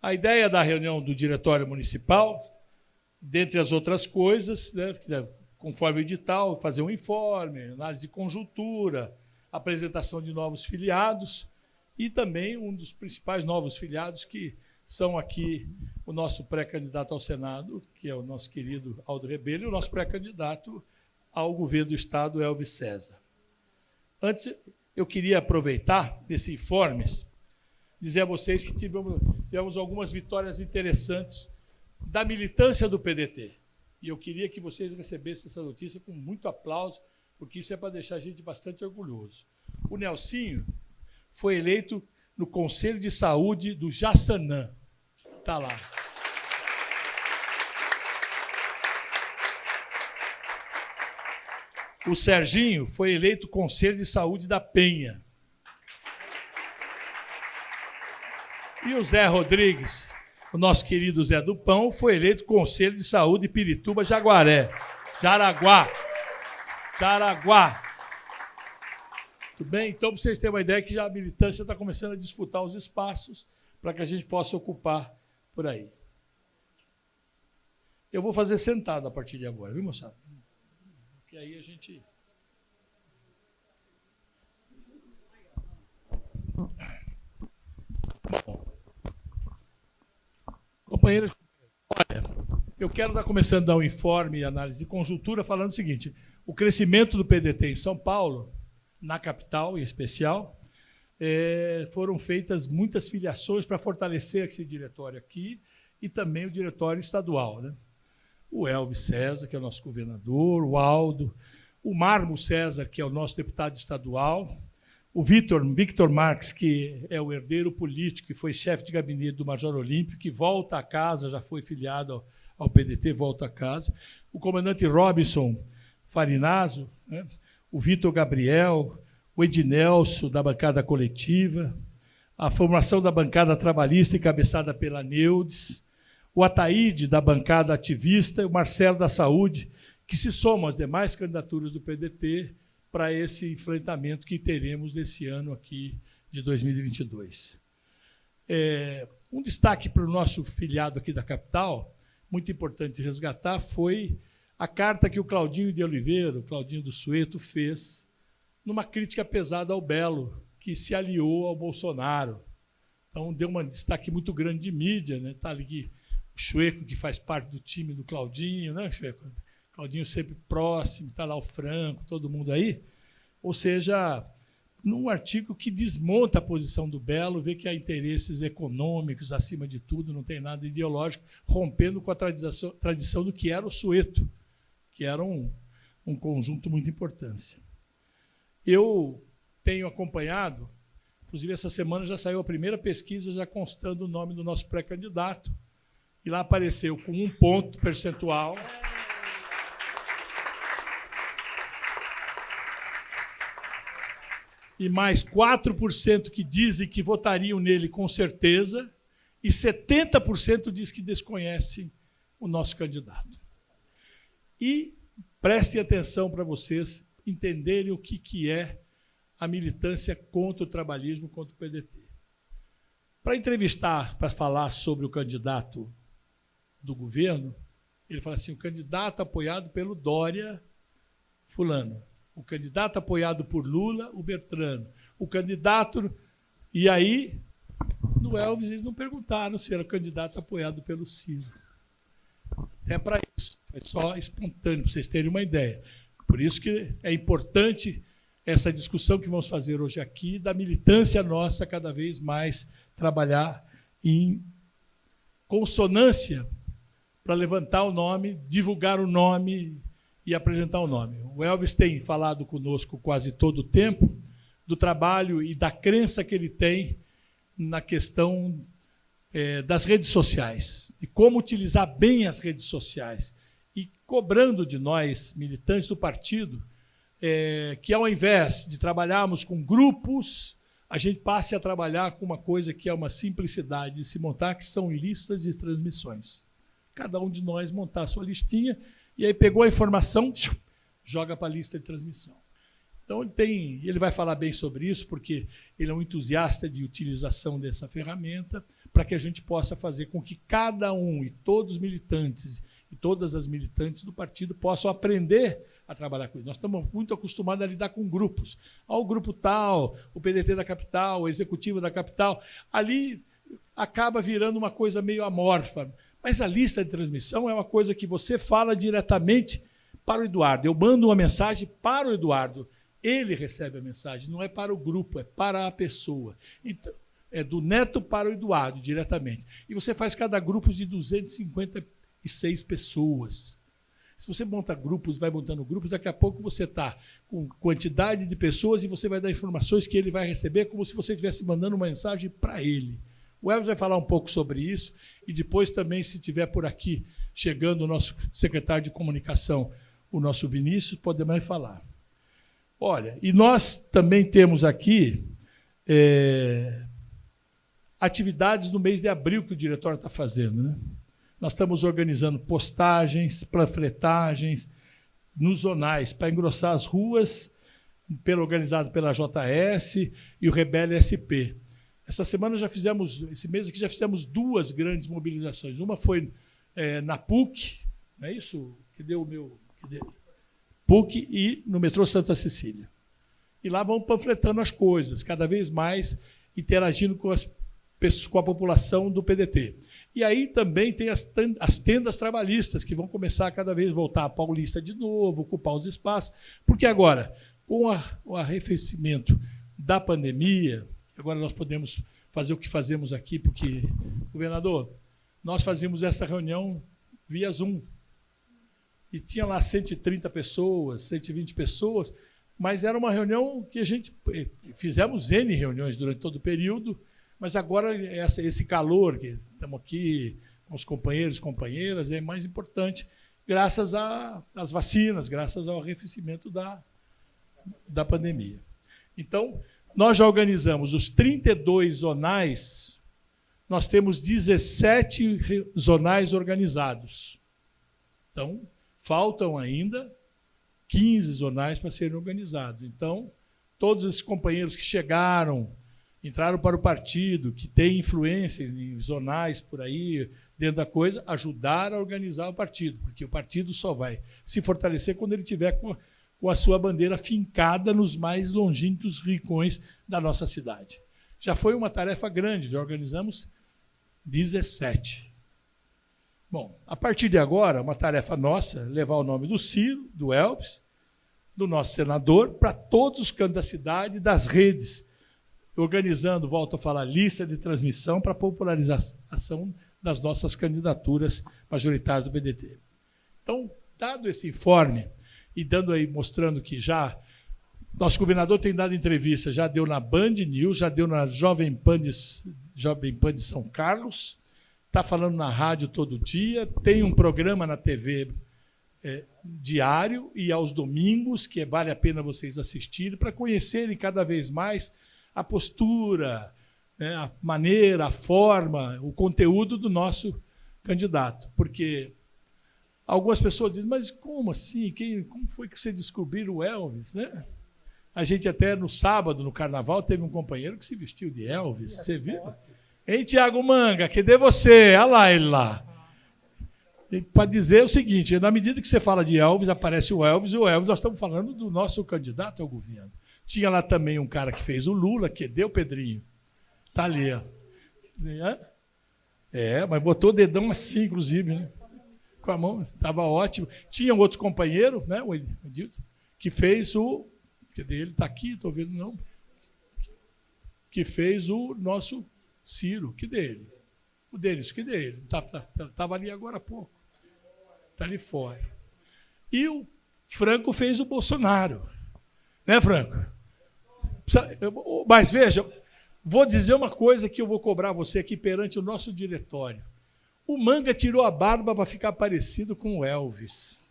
A ideia da reunião do Diretório Municipal, dentre as outras coisas, né, conforme o edital, fazer um informe, análise de conjuntura, apresentação de novos filiados e também um dos principais novos filiados que são aqui o nosso pré-candidato ao Senado, que é o nosso querido Aldo Rebelo, e o nosso pré-candidato ao governo do Estado, Elvis César. Antes, eu queria aproveitar desse informe, dizer a vocês que tivemos algumas vitórias interessantes da militância do PDT. E eu queria que vocês recebessem essa notícia com muito aplauso, porque isso é para deixar a gente bastante orgulhoso. O Nelsinho foi eleito no Conselho de Saúde do Jaçanã. Está lá. O Serginho foi eleito Conselho de Saúde da Penha. E o Zé Rodrigues, o nosso querido Zé do Pão, foi eleito Conselho de Saúde Pirituba Jaguaré. Jaraguá. Tudo bem? Então, para vocês terem uma ideia, que já a militância está começando a disputar os espaços para que a gente possa ocupar por aí. Eu vou fazer sentado a partir de agora, viu, moçada? Porque aí a gente... Bom, companheiros, olha, eu quero estar começando a dar um informe e análise de conjuntura falando o seguinte: o crescimento do PDT em São Paulo, na capital em especial, foram feitas muitas filiações para fortalecer esse diretório aqui e também o diretório estadual, né? O Elvis César, que é o nosso governador, o Aldo, o Marmo César, que é o nosso deputado estadual, o Victor Marques, que é o herdeiro político, que foi chefe de gabinete do Major Olímpio, que volta a casa, já foi filiado ao PDT, volta a casa, o comandante Robinson Farinazzo, né? O Vitor Gabriel, o Ednelson, da bancada coletiva, a formação da bancada trabalhista encabeçada pela Neudes, o Ataíde, da bancada ativista, e o Marcelo da Saúde, que se somam às demais candidaturas do PDT para esse enfrentamento que teremos esse ano aqui de 2022. Um destaque para o nosso filiado aqui da capital, muito importante resgatar, foi a carta que o Claudinho de Oliveira, o Claudinho do Sueto, fez numa crítica pesada ao Belo, que se aliou ao Bolsonaro. Então, deu um destaque muito grande de mídia, né? Está ali o Chueco, que faz parte do time do Claudinho, né, Chueco? Claudinho sempre próximo, está lá o Franco, todo mundo aí. Ou seja, num artigo que desmonta a posição do Belo, vê que há interesses econômicos acima de tudo, não tem nada ideológico, rompendo com a tradição do que era o Sueto, que era um conjunto de muita importância. Eu tenho acompanhado, inclusive essa semana já saiu a primeira pesquisa já constando o nome do nosso pré-candidato, e lá apareceu com 1 ponto percentual. E mais 4% que dizem que votariam nele com certeza, e 70% diz que desconhecem o nosso candidato. E prestem atenção para vocês entenderem o que é a militância contra o trabalhismo, contra o PDT. Para entrevistar, para falar sobre o candidato do governo, ele fala assim: o candidato apoiado pelo Dória, fulano. O candidato apoiado por Lula, o Bertrano. O candidato... E aí, no Elvis, eles não perguntaram se era o candidato apoiado pelo Ciro. É para isso. Foi só espontâneo, para vocês terem uma ideia. Por isso que é importante essa discussão que vamos fazer hoje aqui, da militância nossa cada vez mais trabalhar em consonância para levantar o nome, divulgar o nome e apresentar o nome. O Elvis tem falado conosco quase todo o tempo do trabalho e da crença que ele tem na questão das redes sociais, e como utilizar bem as redes sociais, e cobrando de nós, militantes do partido, que ao invés de trabalharmos com grupos, a gente passe a trabalhar com uma coisa que é uma simplicidade de se montar, que são listas de transmissões. Cada um de nós montar a sua listinha, e aí pegou a informação, joga para a lista de transmissão. Então, ele vai falar bem sobre isso, porque ele é um entusiasta de utilização dessa ferramenta para que a gente possa fazer com que cada um e todos os militantes e todas as militantes do partido possam aprender a trabalhar com isso. Nós estamos muito acostumados a lidar com grupos. O grupo tal, o PDT da capital, o executivo da capital. Ali acaba virando uma coisa meio amorfa. Mas a lista de transmissão é uma coisa que você fala diretamente para o Eduardo. Eu mando uma mensagem para o Eduardo. Ele recebe a mensagem, não é para o grupo, é para a pessoa. Então, é do Neto para o Eduardo, diretamente. E você faz cada grupo de 256 pessoas. Se você monta grupos, vai montando grupos, daqui a pouco você está com quantidade de pessoas e você vai dar informações que ele vai receber como se você estivesse mandando uma mensagem para ele. O Elvis vai falar um pouco sobre isso e depois também, se tiver por aqui, chegando o nosso secretário de comunicação, o nosso Vinícius, podemos falar. Olha, e nós também temos aqui atividades no mês de abril que o diretório está fazendo, né? Nós estamos organizando postagens, panfletagens nos zonais para engrossar as ruas, organizado pela JS e o Rebelde SP. Essa semana esse mês aqui já fizemos 2 grandes mobilizações. Uma foi na PUC, não é isso? Que deu o meu... PUC e no metrô Santa Cecília. E lá vão panfletando as coisas, cada vez mais interagindo com a população do PDT. E aí também tem as tendas trabalhistas, que vão começar a cada vez voltar a Paulista de novo, ocupar os espaços, porque agora, com o arrefecimento da pandemia, agora nós podemos fazer o que fazemos aqui, porque, governador, nós fazíamos essa reunião via Zoom, e tinha lá 130 pessoas, 120 pessoas, mas era uma reunião que a gente... Fizemos N reuniões durante todo o período, mas agora esse calor, que estamos aqui com os companheiros e companheiras, é mais importante, graças às vacinas, graças ao arrefecimento da pandemia. Então, nós já organizamos os 32 zonais, nós temos 17 zonais organizados. Então, faltam ainda 15 zonais para serem organizados. Então, todos esses companheiros que chegaram, entraram para o partido, que têm influência em zonais por aí, dentro da coisa, ajudaram a organizar o partido, porque o partido só vai se fortalecer quando ele tiver com a sua bandeira fincada nos mais longínquos rincões da nossa cidade. Já foi uma tarefa grande, já organizamos 17. Bom, a partir de agora, uma tarefa nossa, levar o nome do Ciro, do Elvis, do nosso senador, para todos os cantos da cidade, das redes, organizando, volto a falar, lista de transmissão para a popularização das nossas candidaturas majoritárias do PDT. Então, dado esse informe, e dando aí, mostrando que já, nosso governador tem dado entrevista, já deu na Band News, já deu na Jovem Pan de São Carlos, está falando na rádio todo dia, tem um programa na TV diário e aos domingos, que vale a pena vocês assistirem, para conhecerem cada vez mais a postura, né, a maneira, a forma, o conteúdo do nosso candidato. Porque algumas pessoas dizem, mas como assim? Como foi que você descobriu o Elvis? Né? A gente até no sábado, no carnaval, teve um companheiro que se vestiu de Elvis. Você viu? Hein, Tiago Manga, cadê você? Olha lá ele lá. Para dizer o seguinte, na medida que você fala de Elvis, aparece o Elvis, e o Elvis, nós estamos falando do nosso candidato ao governo. Tinha lá também um cara que fez o Lula, que deu o Pedrinho. Está ali, ó. Mas botou o dedão assim, inclusive, né? Com a mão, estava ótimo. Tinha um outro companheiro, né, o Edilson, que fez o... Cadê ele? Está aqui, estou vendo, não. Que fez o nosso Ciro. Que dele? O deles, que dele? Estava ali agora há pouco. Está ali fora. E o Franco fez o Bolsonaro. Né, Franco? Mas veja, vou dizer uma coisa que eu vou cobrar você aqui perante o nosso diretório. O Manga tirou a barba para ficar parecido com o Elvis.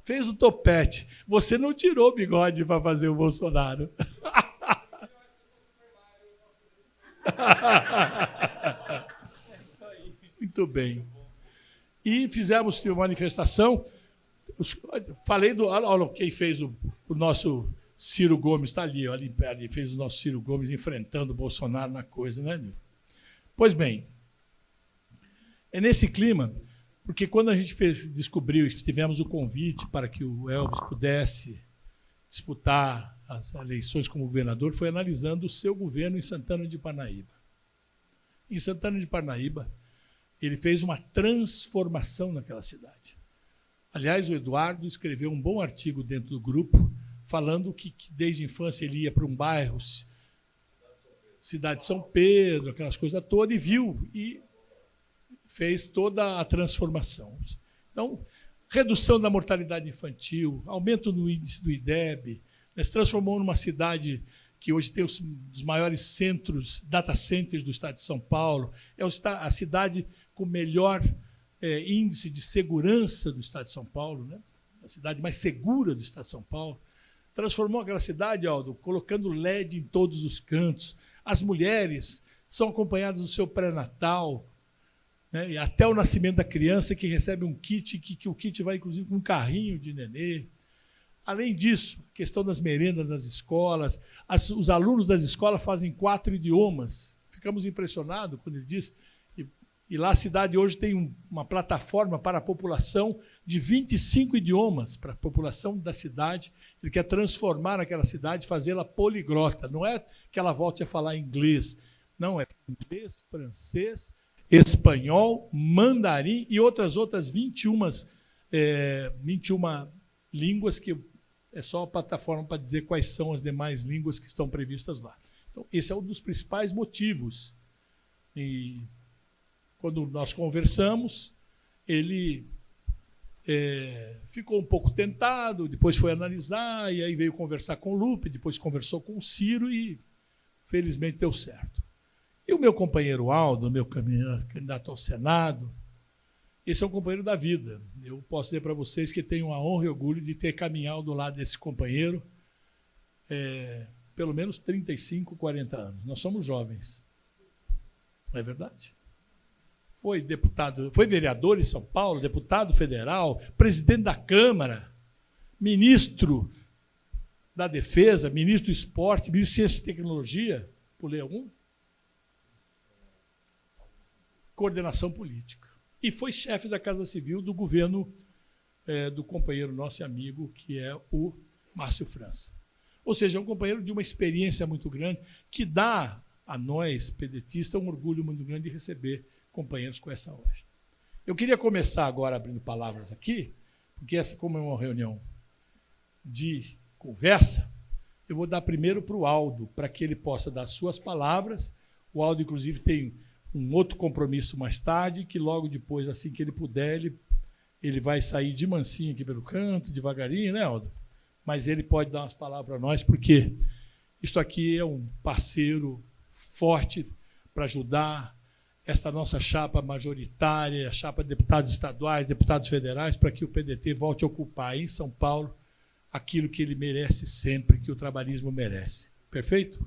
Fez o topete. Você não tirou o bigode para fazer o Bolsonaro. Muito bem. E fizemos uma manifestação. Falei do... Olha quem fez o nosso... Ciro Gomes está ali, ali fez o nosso Ciro Gomes enfrentando o Bolsonaro na coisa, né, Nil? Pois bem, É nesse clima, porque quando a gente descobriu e tivemos o convite para que o Elvis pudesse disputar as eleições como governador, foi analisando o seu governo em Santana de Parnaíba. Em Santana de Parnaíba, ele fez uma transformação naquela cidade. Aliás, o Eduardo escreveu um bom artigo dentro do grupo, falando que desde a infância ele ia para um bairro, Cidade de São Pedro, aquelas coisas todas, e viu e fez toda a transformação. Então, redução da mortalidade infantil, aumento no índice do IDEB, se transformou numa cidade que hoje tem os maiores centros, data centers do estado de São Paulo, é a cidade com melhor índice de segurança do estado de São Paulo, né? A cidade mais segura do estado de São Paulo. Transformou aquela cidade, Aldo, colocando LED em todos os cantos. As mulheres são acompanhadas no seu pré-natal, né? E até o nascimento da criança, que recebe um kit, que o kit vai, inclusive, com um carrinho de nenê. Além disso, a questão das merendas nas escolas, os alunos das escolas fazem 4 idiomas. Ficamos impressionados quando ele disse. E lá a cidade hoje tem uma plataforma para a população de 25 idiomas, para a população da cidade. Ele quer transformar aquela cidade, fazê-la poliglota. Não é que ela volte a falar inglês. Não, é inglês, francês, espanhol, mandarim e outras 21 línguas, que é só a plataforma para dizer quais são as demais línguas que estão previstas lá. Então, esse é um dos principais motivos. E quando nós conversamos, ele ficou um pouco tentado, depois foi analisar, e aí veio conversar com o Lupe, depois conversou com o Ciro e, felizmente, deu certo. E o meu companheiro Aldo, meu candidato ao Senado, esse é um companheiro da vida. Eu posso dizer para vocês que tenho a honra e orgulho de ter caminhado do lado desse companheiro pelo menos 35, 40 anos. Nós somos jovens. Não é verdade? Foi deputado, foi vereador em São Paulo, deputado federal, presidente da Câmara, ministro da Defesa, ministro do Esporte, ministro de Ciência e Tecnologia, pulei algum? Coordenação política. E foi chefe da Casa Civil do governo do companheiro nosso e amigo, que é o Márcio França. Ou seja, é um companheiro de uma experiência muito grande, que dá a nós, pedetistas, um orgulho muito grande de receber companheiros com essa hoje. Eu queria começar agora abrindo palavras aqui, porque essa, como é uma reunião de conversa, eu vou dar primeiro para o Aldo, para que ele possa dar suas palavras. O Aldo, inclusive, tem um outro compromisso mais tarde, que logo depois, assim que ele puder, ele vai sair de mansinho aqui pelo canto, devagarinho, né, Aldo? Mas ele pode dar umas palavras para nós, porque isto aqui é um parceiro forte para ajudar esta nossa chapa majoritária, a chapa de deputados estaduais, deputados federais, para que o PDT volte a ocupar em São Paulo aquilo que ele merece sempre, que o trabalhismo merece. Perfeito?